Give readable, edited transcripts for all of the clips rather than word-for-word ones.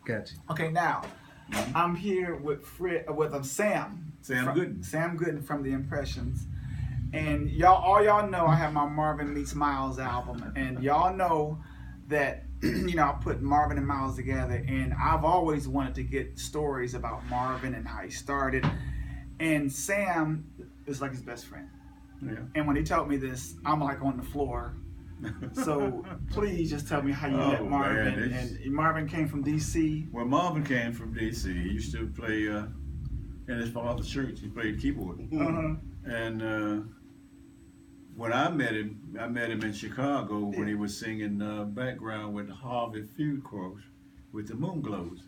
Gotcha. Okay, now I'm here with Sam. Sam Gooden. Sam Gooden from the Impressions. And all y'all know I have my Marvin Meets Miles album, and y'all know that I put Marvin and Miles together, and I've always wanted to get stories about Marvin and how he started. And Sam is like his best friend. Yeah. And when he told me this, I'm like on the floor. So please just tell me how you met Marvin. Man, and Marvin came from D.C. Well, Marvin came from D.C. He used to play in his father's church. He played keyboard. And when I met him in Chicago when he was singing background with Harvey Field Cross with the Moonglows.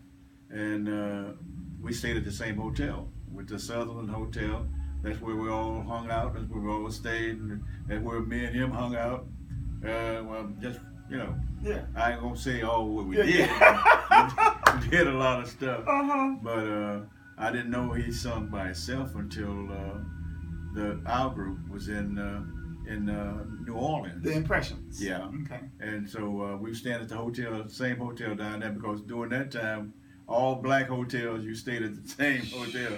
And we stayed at the same hotel, with the Sutherland Hotel. That's where we all hung out. That's where we all stayed. And that's where me and him hung out. Well, just, Yeah. I ain't gonna say all what we Yeah, did. yeah. We did a lot of stuff. But I didn't know he sung by himself until our group was in New Orleans. The Impressions. Yeah. Okay. And so we were staying at the hotel, same hotel down there, because during that time, all black hotels, you stayed at the same hotel.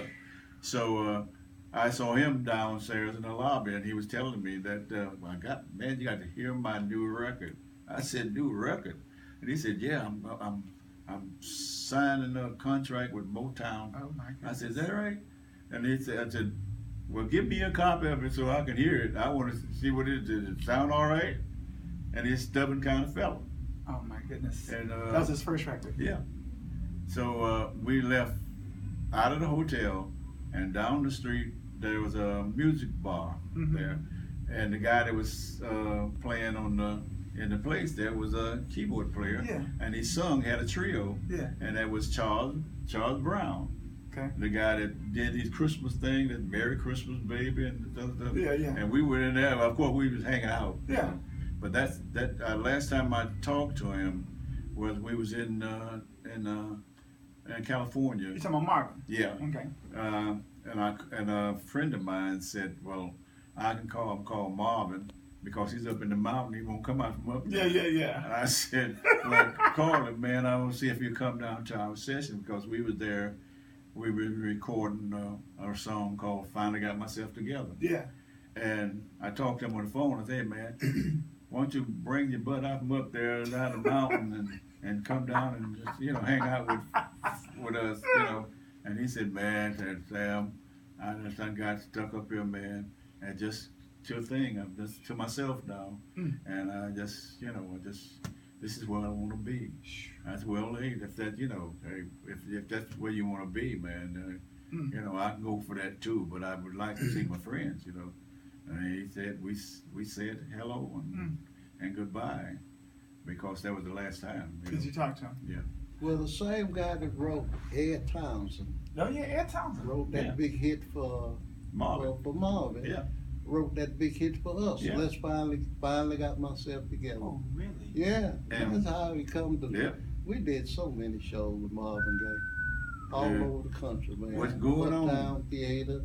So I saw him downstairs in the lobby, and he was telling me that, you got to hear my new record. I said, new record? And he said, yeah, I'm signing a contract with Motown. Oh my goodness. I said, is that right? And I said, well, give me a copy of it so I can hear it. I want to see what it is. Does it sound all right? And he's a stubborn kind of fella. Oh my goodness. And that was his first record. Yeah. So we left out of the hotel, and down the street there was a music bar there, and the guy that was playing in the place there was a keyboard player, and he had a trio, and that was Charles Brown. Okay. The guy that did these Christmas things, that Merry Christmas Baby and stuff. Yeah, yeah. And we were in there. Of course, we was hanging out. Yeah. But last time I talked to him was we was in California. You're talking about Marvin? Yeah. Okay. And a friend of mine said, well, I can call Marvin because he's up in the mountain. He won't come out from up there. Yeah. And I said, well, call him, man. I want to see if he'll come down to our session, because we was there. We were recording our song called Finally Got Myself Together. Yeah. And I talked to him on the phone. I said, hey, man, why don't you bring your butt out from up there down the mountain and come down and just, hang out with us, And he said, man, Sam, I just got stuck up here, man, and just to a thing. I'm just to myself now. And I just, this is where I want to be. That's well, hey, if that, hey, if that's where you want to be, man, I can go for that too. But I would like to see my friends, And he said we said hello and goodbye, because that was the last time. Did you talk to him? Yeah. Well, the same guy that wrote Ed Townsend. Oh yeah, Ed Townsend wrote that big hit for Marvin. For Marvin. Yeah. Wrote that big hit for us. Yeah. Let's finally got myself together. Oh really? Yeah. And that's how he come to. Yeah. We did so many shows with Marvin Gaye, all over the country, man. What's going on? Uptown Theater,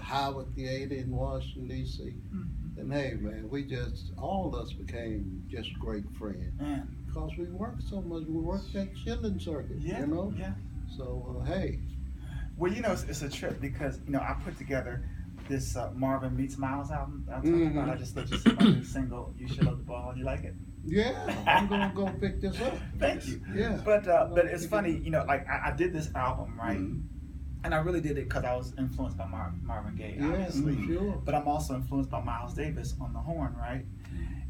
Howard Theater in Washington D.C. And hey, man, all of us became just great friends. Man. Because we worked so much. We worked that chilling circuit, Yeah. Yeah. So, hey. Well, it's a trip because, I put together this Marvin Meets Miles album I'm talking about. I just let you see my new single, You Should Love the Ball. You like it? Yeah, I'm going to go pick this up. Thank you. Yeah. But it's funny, I did this album, right? And I really did it because I was influenced by Marvin Gaye, obviously. Sure. But I'm also influenced by Miles Davis on the horn, right?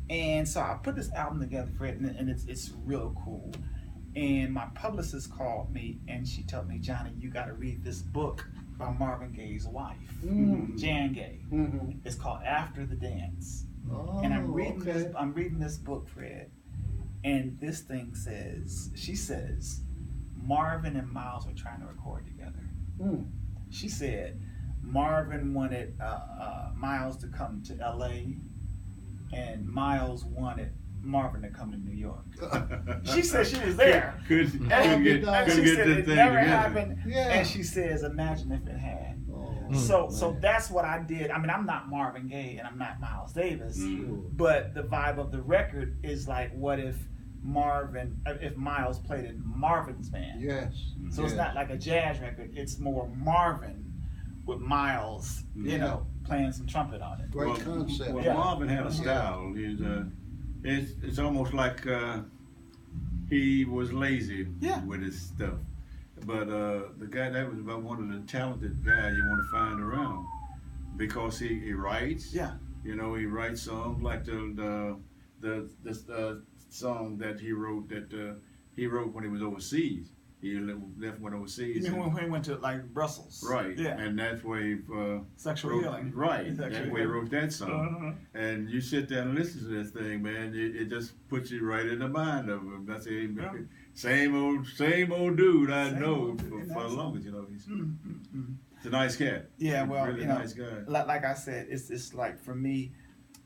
And so I put this album together for it, and it's real cool. And my publicist called me, and she told me, Johnny, you got to read this book by Marvin Gaye's wife, Jan Gaye. It's called After the Dance. Oh, And I'm reading this book, Fred, and this thing says, she says, Marvin and Miles were trying to record together. She said Marvin wanted Miles to come to LA, and Miles wanted Marvin to come to New York. She said she was there. Couldn't And get she said this it thing never together. happened. Yeah. And she says, imagine if it had. Oh, So that's what I did. I mean, I'm not Marvin Gaye and I'm not Miles Davis, but the vibe of the record is like, what if if Miles played in Marvin's band. Yes. So yes. it's not like a jazz record. It's more Marvin with Miles, playing some trumpet on it. Great concept. Well, Yeah. Marvin had a style. It's almost like he was lazy with his stuff. But the guy that was about one of the talented guys you want to find around, because he writes. Yeah. He writes songs like the song that he wrote when he was overseas. He went overseas. You mean when he went to like Brussels? Right. Yeah. And that's where he Sexual healing. Right. That's where he wrote that song. Uh-huh. And you sit there and listen to this thing, man. It just puts you right in the mind of him. That's it. Same old dude I know for the longest. He's a nice cat. Yeah. Well, really nice guy. Like I said, it's like for me,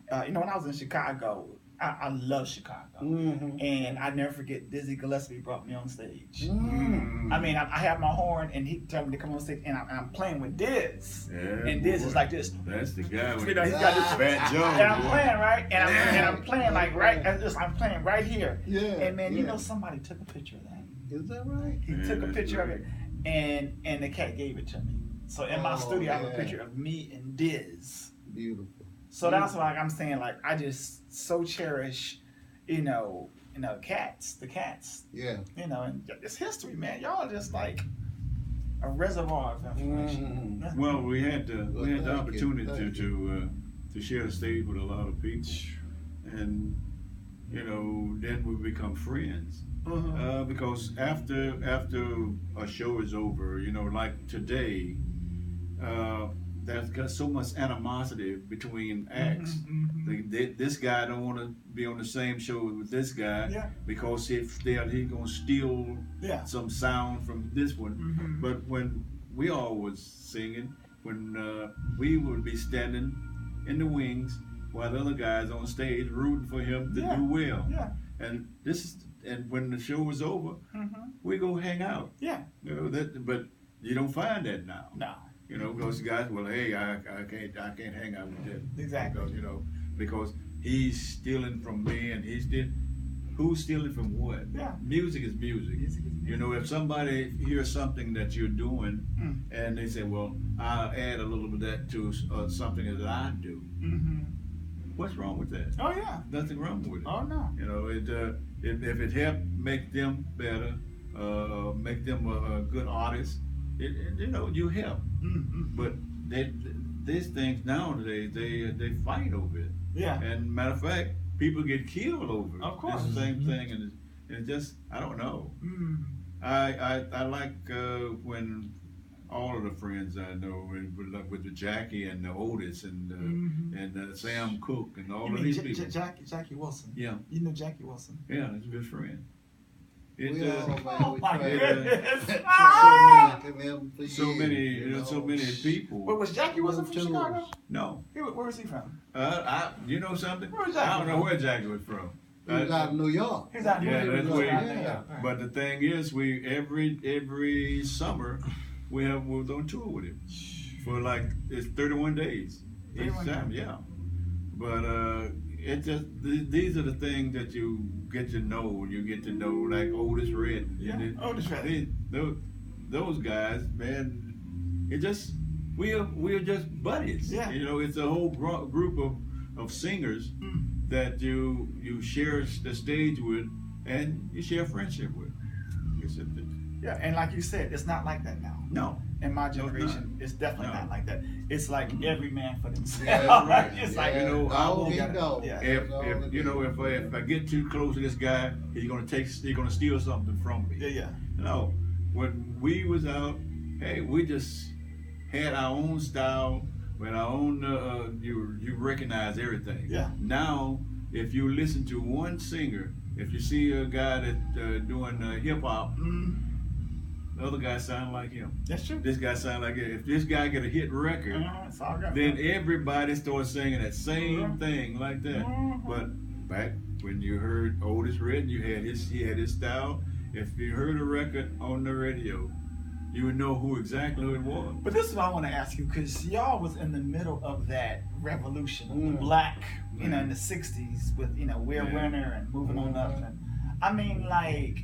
when I was in Chicago. I love Chicago, and I never forget Dizzy Gillespie brought me on stage. I mean, I have my horn, and he told me to come on stage, and I'm playing with Diz, and Diz is like this. That's the guy. He's got this Fat Joe. and I'm playing right, and I'm playing like right. I'm playing right here. Yeah. And man, somebody took a picture of that. Is that right? He took a picture of it, and the cat gave it to me. So in my studio, I have a picture of me and Diz. Beautiful. So that's why I'm saying, like, I just so cherish, the cats. Yeah. And it's history, man. Y'all are just like a reservoir of information. Well, we had the opportunity to share the stage with a lot of people, and then we become friends. Because after a show is over, like today. There's got so much animosity between acts. This guy don't want to be on the same show with this guy because he's gonna steal some sound from this one. But when we all was singing, when we would be standing in the wings while the other guys on stage rooting for him to do well. Yeah. And when the show was over, we go hang out. Yeah. But you don't find that now. No. Those guys, well, hey, I can't hang out with him. Exactly. Because he's stealing from me, and who's stealing from what? Yeah. Music is music. If somebody hears something that you're doing, and they say, well, I'll add a little bit of that to something that I do. What's wrong with that? Oh yeah. Nothing wrong with it. Oh no. If it helps make them better, make them a good artist. You help, but these things nowadays they fight over it. Yeah. And matter of fact, people get killed over it. Of course. It's the same thing, and it just I don't know. I like when all of the friends I know with the Jackie and the Otis and Sam Cooke and all of these people. Jackie Wilson. Yeah. You know Jackie Wilson. Yeah, that's a good friend. Oh my goodness! So many people. But was Jackie Wilson from Chicago? No. Where was he from? You know something? Where was Jackie I don't know where Jackie was from. He was out of New York. He's out of New York. That's where. Yeah. But the thing is, we every summer we're on tour with him for like it's 31 days each time. Yeah. But it just these are the things that you get to know. You get to know like Otis Redding. Yeah, Otis Redding. Those guys, man. It just we are just buddies. Yeah. It's a whole group of singers that you share the stage with and you share friendship with. Yeah, and like you said, it's not like that now. No. In my generation, it's definitely not like that. It's like every man for themselves. Yeah, right. It's like if I get too close to this guy, he's gonna steal something from me. Yeah. No, when we was out, hey, we just had our own style, with our own. You recognize everything. Yeah. Now, if you listen to one singer, if you see a guy that doing hip hop. The other guy sound like him. That's true. This guy sound like it. If this guy get a hit record, then everybody starts singing that same thing like that. But back when you heard Otis Redding, he had his style. If you heard a record on the radio, you would know who it was. But this is what I want to ask you, because y'all was in the middle of that revolution, the black, in the '60s with We're Winner and moving on up. And I mean, like,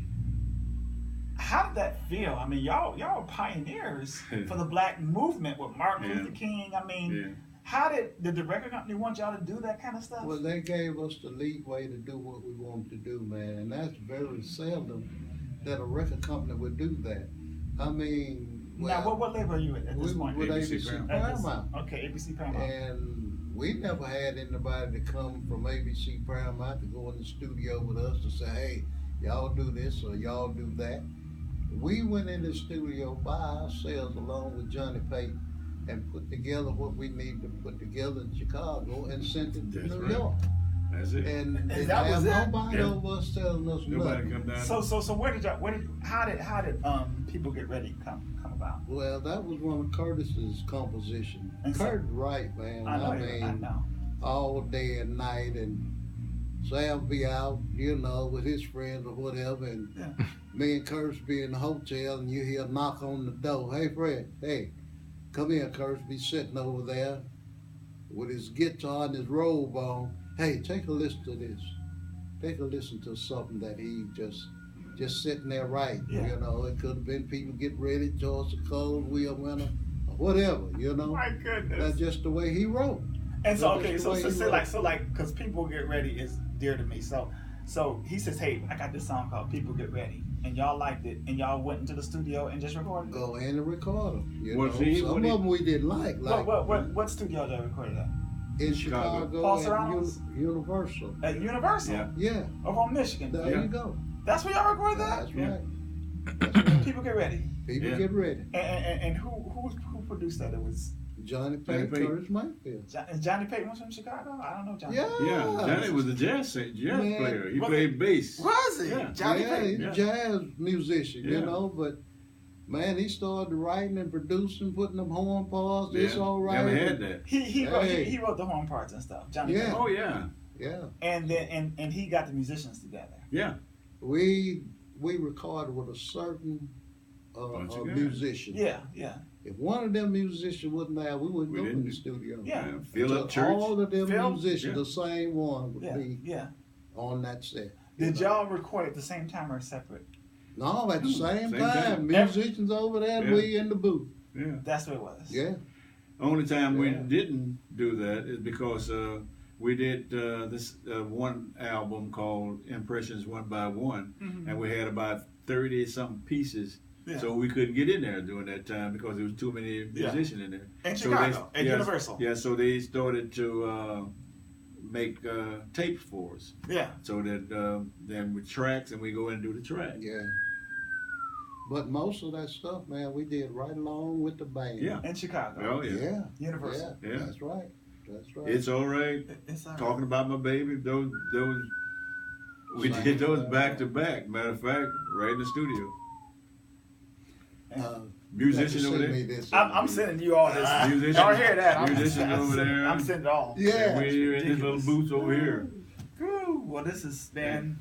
how did that feel? I mean, y'all were pioneers for the black movement with Martin Luther King. I mean, how did the record company want y'all to do that kind of stuff? Well, they gave us the leeway to do what we wanted to do, man, and that's very seldom that a record company would do that. I mean, now what label are you at this point? With ABC Paramount. Okay, ABC Paramount. And we never had anybody to come from ABC Paramount to go in the studio with us to say, hey, y'all do this or y'all do that. We went in the studio by ourselves along with Johnny Payton and put together what we needed to put together in Chicago and sent it to New York. That's it. And that was nobody over us telling us Nobody nothing. come down. So how did People Get Ready come about? Well, that was one of Curtis's compositions. Kurt Wright, man. I know. All day and night, and Sam be out, with his friends or whatever, and me and Curtis be in the hotel, and you hear a knock on the door. Hey, Fred, hey, come here. Curtis be sitting over there with his guitar and his robe on. Hey, take a listen to this. Take a listen to something that he just sitting there writing. It could have been People Get Ready, George the Cold, Will Winter, or whatever. My goodness. That's just the way he wrote. And so because People Get Ready is dear to me. So he says, hey, I got this song called People Get Ready, and y'all liked it, and y'all went into the studio and just recorded it. Go in and record them. Some of them we didn't like. What studio did they record it at? In Chicago at Universal. At Universal? Yeah. Over on Michigan. There you go. That's where y'all recorded that? That's right. That's right. People Get Ready. People Get Ready. And who produced that? It was Johnny Payton, Curtis Mayfield. Johnny Payton was from Chicago? I don't know Johnny. Yeah. Johnny was a jazz player. He played bass. Was he? Yeah. Johnny Payton? He's a jazz musician, but man, he started writing and producing, putting them horn parts, this all right. Never had that. He wrote the horn parts and stuff. Johnny Payton. Oh yeah. Yeah. And then and he got the musicians together. Yeah. We recorded with a certain musician. Yeah. If one of them musicians wasn't there, we wouldn't go in the studio. Yeah. Fill up church. All of them musicians, the same one would be on that set. Did y'all record at the same time or separate? No, at the same time. Musicians over there and we in the booth. Yeah. That's what it was. Yeah. Only time we didn't do that is because we did this one album called Impressions One by One, and we had about 30-something pieces. Yeah. So we couldn't get in there during that time because there was too many musicians in there. In Chicago, at Universal. Yeah, so they started to make tapes for us. Yeah. So that then with tracks, and we go in and do the track. Yeah. But most of that stuff, man, we did right along with the band. Yeah. In Chicago. Oh yeah. Universal. Yeah. That's right. It's all right. It's all right. Talking about my baby, those we did those back to back. Matter of fact, right in the studio. Musician over there. I'm sending you all this. Y'all hear that? Musician over there. I'm sending it all. Yeah. We're in this little booth over here. Whew, well, this is, man.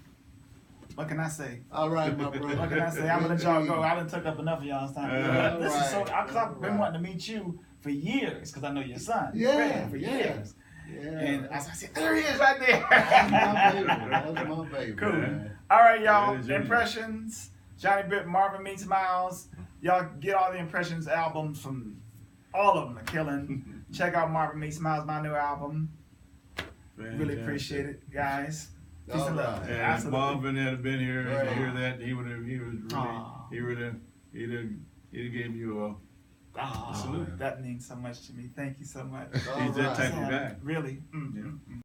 What can I say? All right, my brother. What can I say? I'm gonna let y'all go. I done took up enough of y'all's time. This is so. Cause I've been wanting to meet you for years, cause I know your son. Yeah. For years. Yeah. And as I said, there he is right there. That's my baby. Cool. Man. All right, y'all. Impressions. Johnny Britt, Marvin Meets Miles. Y'all get all the Impressions albums from all of them. The Killing. Check out Marvin Meets Miles, my new album. Really appreciate it, guys. Peace and love. And if Marvin had been here to hear that, he'd have gave you a salute. That means so much to me. Thank you so much. He's that type of guy. Really.